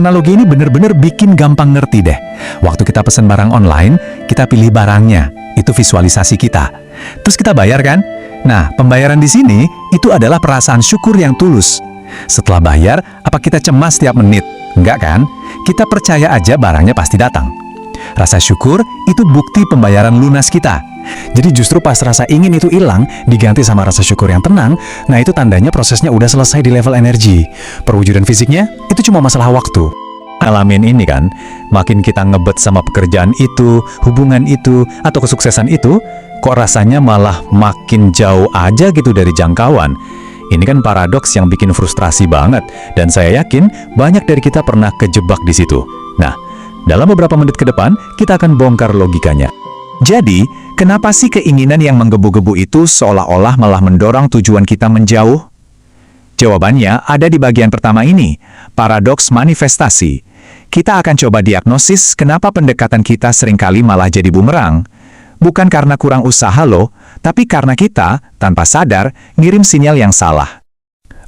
Analogi ini bener-bener bikin gampang ngerti deh. Waktu kita pesen barang online, kita pilih barangnya, itu visualisasi kita. Terus kita bayar kan? Nah, pembayaran di sini itu adalah perasaan syukur yang tulus. Setelah bayar, apa kita cemas setiap menit? Enggak kan? Kita percaya aja barangnya pasti datang. Rasa syukur itu bukti pembayaran lunas kita. Jadi justru pas rasa ingin itu hilang, diganti sama rasa syukur yang tenang, nah itu tandanya prosesnya udah selesai di level energi. Perwujudan fisiknya itu cuma masalah waktu. Alamin ini kan, makin kita ngebet sama pekerjaan itu, hubungan itu, atau kesuksesan itu, kok rasanya malah makin jauh aja gitu dari jangkauan. Ini kan paradoks yang bikin frustrasi banget, dan saya yakin banyak dari kita pernah kejebak di situ. Nah, dalam beberapa menit ke depan, kita akan bongkar logikanya. Jadi, kenapa sih keinginan yang menggebu-gebu itu seolah-olah malah mendorong tujuan kita menjauh? Jawabannya ada di bagian pertama ini, paradoks manifestasi. Kita akan coba diagnosis kenapa pendekatan kita seringkali malah jadi bumerang. Bukan karena kurang usaha loh, tapi karena kita, tanpa sadar, ngirim sinyal yang salah.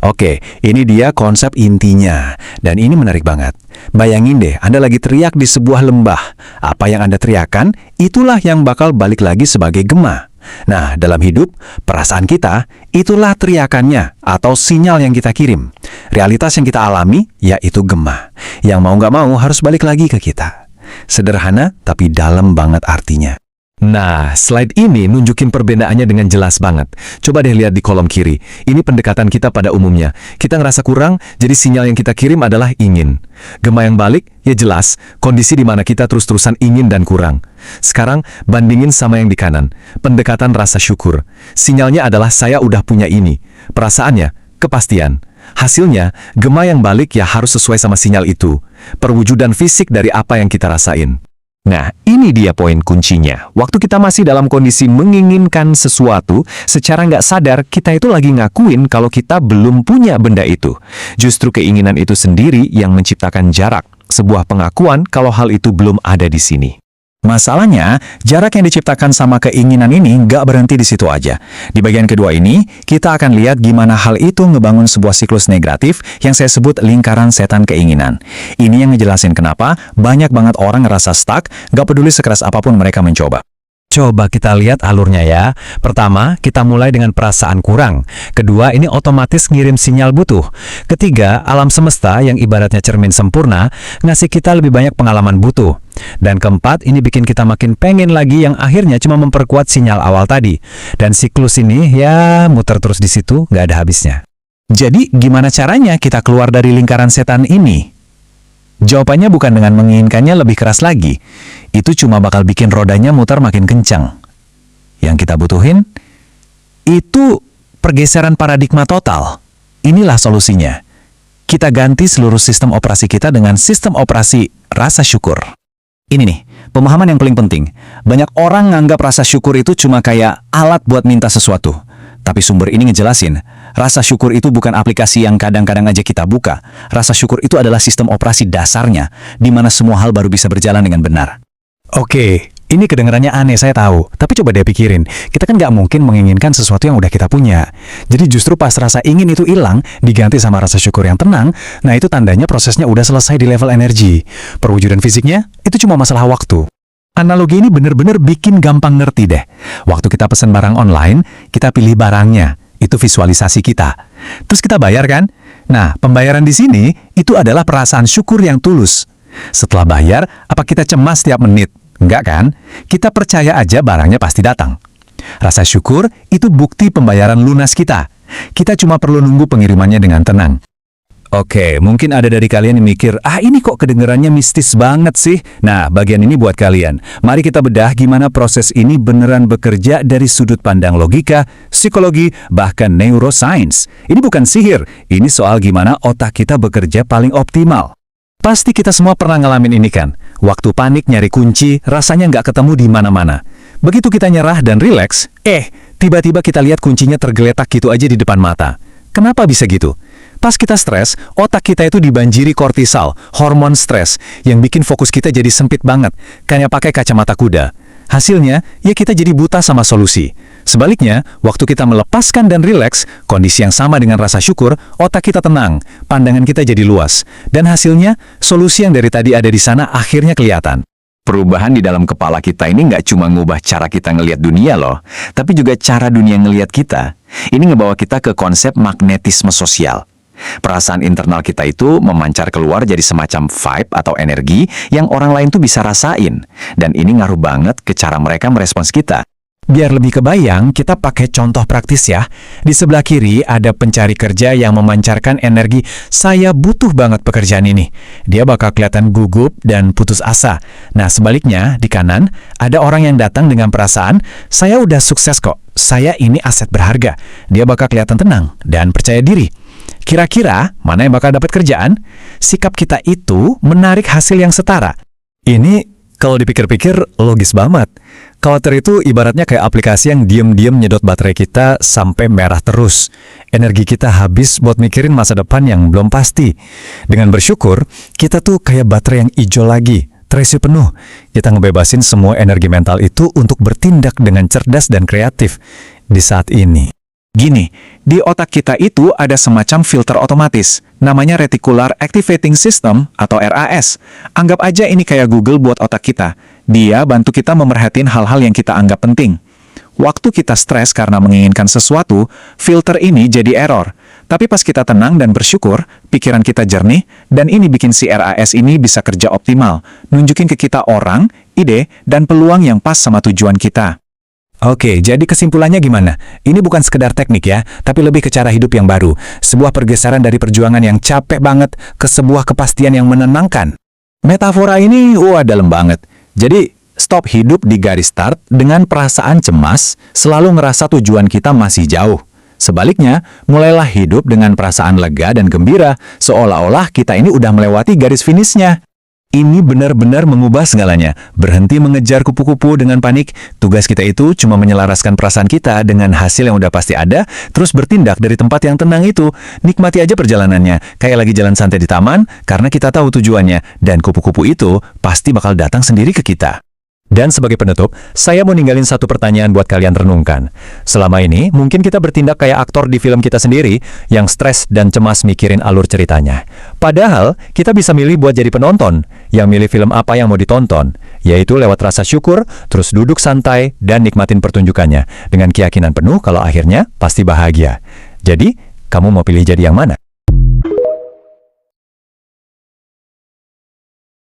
Oke, ini dia konsep intinya. Dan ini menarik banget. Bayangin deh, Anda lagi teriak di sebuah lembah. Apa yang Anda teriakan, itulah yang bakal balik lagi sebagai gema. Nah, dalam hidup, perasaan kita, itulah teriakannya atau sinyal yang kita kirim. Realitas yang kita alami, yaitu gema. Yang mau nggak mau harus balik lagi ke kita. Sederhana, tapi dalam banget artinya. Nah, slide ini nunjukin perbedaannya dengan jelas banget. Coba deh lihat di kolom kiri. Ini pendekatan kita pada umumnya. Kita ngerasa kurang, jadi sinyal yang kita kirim adalah ingin. Gema yang balik, ya jelas, kondisi di mana kita terus-terusan ingin dan kurang. Sekarang, bandingin sama yang di kanan. Pendekatan rasa syukur. Sinyalnya adalah saya udah punya ini. Perasaannya, kepastian. Hasilnya, gema yang balik ya harus sesuai sama sinyal itu. Perwujudan fisik dari apa yang kita rasain. Nah, ini dia poin kuncinya. Waktu kita masih dalam kondisi menginginkan sesuatu, secara nggak sadar kita itu lagi ngakuin kalau kita belum punya benda itu. Justru keinginan itu sendiri yang menciptakan jarak, sebuah pengakuan kalau hal itu belum ada di sini. Masalahnya, jarak yang diciptakan sama keinginan ini nggak berhenti di situ aja. Di bagian kedua ini, kita akan lihat gimana hal itu ngebangun sebuah siklus negatif yang saya sebut lingkaran setan keinginan. Ini yang ngejelasin kenapa banyak banget orang ngerasa stuck, nggak peduli sekeras apapun mereka mencoba. Coba kita lihat alurnya ya. Pertama, kita mulai dengan perasaan kurang. Kedua, ini otomatis ngirim sinyal butuh. Ketiga, alam semesta yang ibaratnya cermin sempurna, ngasih kita lebih banyak pengalaman butuh. Dan keempat, ini bikin kita makin pengen lagi yang akhirnya cuma memperkuat sinyal awal tadi. Dan siklus ini ya muter terus di situ, nggak ada habisnya. Jadi, gimana caranya kita keluar dari lingkaran setan ini? Jawabannya bukan dengan menginginkannya lebih keras lagi. Itu cuma bakal bikin rodanya muter makin kencang. Yang kita butuhin, itu pergeseran paradigma total. Inilah solusinya. Kita ganti seluruh sistem operasi kita dengan sistem operasi rasa syukur. Ini nih, pemahaman yang paling penting. Banyak orang nganggap rasa syukur itu cuma kayak alat buat minta sesuatu. Tapi sumber ini ngejelasin, rasa syukur itu bukan aplikasi yang kadang-kadang aja kita buka. Rasa syukur itu adalah sistem operasi dasarnya, di mana semua hal baru bisa berjalan dengan benar. Oke, ini kedengarannya aneh, saya tahu. Tapi coba deh pikirin, kita kan nggak mungkin menginginkan sesuatu yang udah kita punya. Jadi justru pas rasa ingin itu hilang, diganti sama rasa syukur yang tenang, nah itu tandanya prosesnya udah selesai di level energi. Perwujudan fisiknya, itu cuma masalah waktu. Analogi ini bener-bener bikin gampang ngerti deh. Waktu kita pesen barang online, kita pilih barangnya. Itu visualisasi kita. Terus kita bayar kan? Nah, pembayaran di sini, itu adalah perasaan syukur yang tulus. Setelah bayar, apa kita cemas setiap menit? Enggak kan? Kita percaya aja barangnya pasti datang. Rasa syukur, itu bukti pembayaran lunas kita. Kita cuma perlu nunggu pengirimannya dengan tenang. Oke, mungkin ada dari kalian yang mikir, ini kok kedengerannya mistis banget sih? Nah, bagian ini buat kalian. Mari kita bedah gimana proses ini beneran bekerja dari sudut pandang logika, psikologi, bahkan neuroscience. Ini bukan sihir, ini soal gimana otak kita bekerja paling optimal. Pasti kita semua pernah ngalamin ini kan? Waktu panik nyari kunci, rasanya nggak ketemu di mana-mana. Begitu kita nyerah dan rileks, tiba-tiba kita lihat kuncinya tergeletak gitu aja di depan mata. Kenapa bisa gitu? Pas kita stres, otak kita itu dibanjiri kortisol, hormon stres, yang bikin fokus kita jadi sempit banget, kayak pakai kacamata kuda. Hasilnya, ya kita jadi buta sama solusi. Sebaliknya, waktu kita melepaskan dan rileks, kondisi yang sama dengan rasa syukur, otak kita tenang, pandangan kita jadi luas. Dan hasilnya, solusi yang dari tadi ada di sana akhirnya kelihatan. Perubahan di dalam kepala kita ini nggak cuma ngubah cara kita ngelihat dunia loh, tapi juga cara dunia ngelihat kita. Ini ngebawa kita ke konsep magnetisme sosial. Perasaan internal kita itu memancar keluar jadi semacam vibe atau energi yang orang lain tuh bisa rasain. Dan ini ngaruh banget ke cara mereka merespons kita. Biar lebih kebayang, kita pakai contoh praktis ya. Di sebelah kiri ada pencari kerja yang memancarkan energi, saya butuh banget pekerjaan ini. Dia bakal kelihatan gugup dan putus asa. Nah, sebaliknya, di kanan, ada orang yang datang dengan perasaan, saya udah sukses kok, saya ini aset berharga. Dia bakal kelihatan tenang dan percaya diri. Kira-kira, mana yang bakal dapat kerjaan? Sikap kita itu menarik hasil yang setara. Ini, kalau dipikir-pikir, logis banget. Khawatir itu ibaratnya kayak aplikasi yang diem-diem nyedot baterai kita sampai merah terus. Energi kita habis buat mikirin masa depan yang belum pasti. Dengan bersyukur, kita tuh kayak baterai yang hijau lagi, terisi penuh. Kita ngebebasin semua energi mental itu untuk bertindak dengan cerdas dan kreatif di saat ini. Gini, di otak kita itu ada semacam filter otomatis, namanya Reticular Activating System atau RAS. Anggap aja ini kayak Google buat otak kita. Dia bantu kita memerhatiin hal-hal yang kita anggap penting. Waktu kita stres karena menginginkan sesuatu, filter ini jadi error. Tapi pas kita tenang dan bersyukur, pikiran kita jernih, dan ini bikin si RAS ini bisa kerja optimal, nunjukin ke kita orang, ide, dan peluang yang pas sama tujuan kita. Oke, jadi kesimpulannya gimana? Ini bukan sekedar teknik ya, tapi lebih ke cara hidup yang baru. Sebuah pergeseran dari perjuangan yang capek banget ke sebuah kepastian yang menenangkan. Metafora ini, dalam banget. Jadi, stop hidup di garis start dengan perasaan cemas, selalu ngerasa tujuan kita masih jauh. Sebaliknya, mulailah hidup dengan perasaan lega dan gembira, seolah-olah kita ini udah melewati garis finishnya. Ini benar-benar mengubah segalanya. Berhenti mengejar kupu-kupu dengan panik. Tugas kita itu cuma menyelaraskan perasaan kita dengan hasil yang udah pasti ada, terus bertindak dari tempat yang tenang itu. Nikmati aja perjalanannya, kayak lagi jalan santai di taman, karena kita tahu tujuannya, dan kupu-kupu itu pasti bakal datang sendiri ke kita. Dan sebagai penutup, saya mau ninggalin satu pertanyaan buat kalian renungkan. Selama ini, mungkin kita bertindak kayak aktor di film kita sendiri, yang stres dan cemas mikirin alur ceritanya. Padahal, kita bisa milih buat jadi penonton, yang milih film apa yang mau ditonton, yaitu lewat rasa syukur, terus duduk santai, dan nikmatin pertunjukannya, dengan keyakinan penuh kalau akhirnya pasti bahagia. Jadi, kamu mau pilih jadi yang mana?